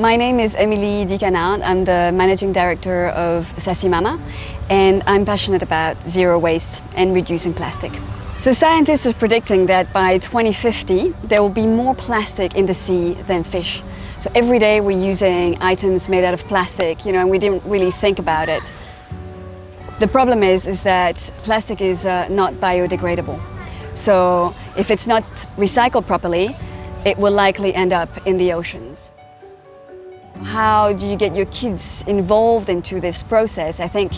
My name is Emilie Dicanard. I'm the Managing Director of S.E.A, and I'm passionate about zero waste and reducing plastic. So scientists are predicting that by 2050 there will be more plastic in the sea than fish. So every day we're using items made out of plastic, and we didn't really think about it. The problem is that plastic is not biodegradable. So if it's not recycled properly, it will likely end up in the oceans. How do you get your kids involved into this process? I think,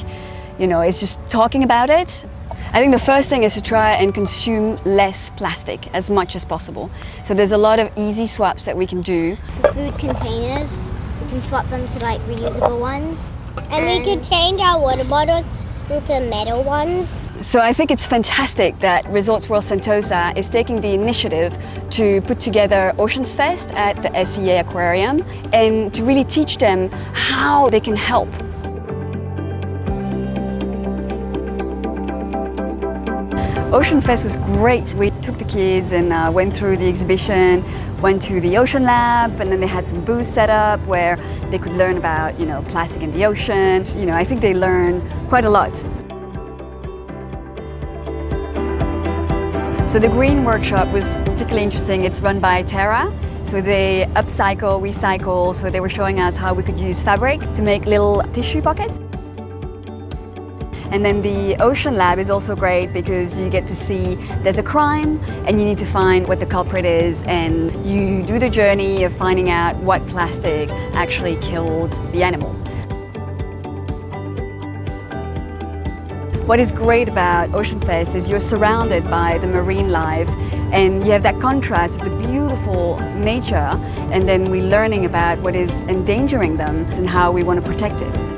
it's just talking about it. I think the first thing is to try and consume less plastic as much as possible. So there's a lot of easy swaps that we can do. For food containers, we can swap them to reusable ones. And we can change our water bottles into metal ones. So I think it's fantastic that Resorts World Sentosa is taking the initiative to put together Oceans Fest at the S.E.A. Aquarium and to really teach them how they can help. Ocean Fest was great. We took the kids and went through the exhibition, went to the Ocean Lab, and then they had some booths set up where they could learn about, plastic in the ocean. I think they learned quite a lot. So the green workshop was particularly interesting. It's run by Terra. So they upcycle, recycle. So they were showing us how we could use fabric to make little tissue pockets. And then the Ocean Lab is also great because you get to see there's a crime and you need to find what the culprit is, and you do the journey of finding out what plastic actually killed the animal. What is great about Ocean Fest is you're surrounded by the marine life and you have that contrast of the beautiful nature, and then we're learning about what is endangering them and how we want to protect it.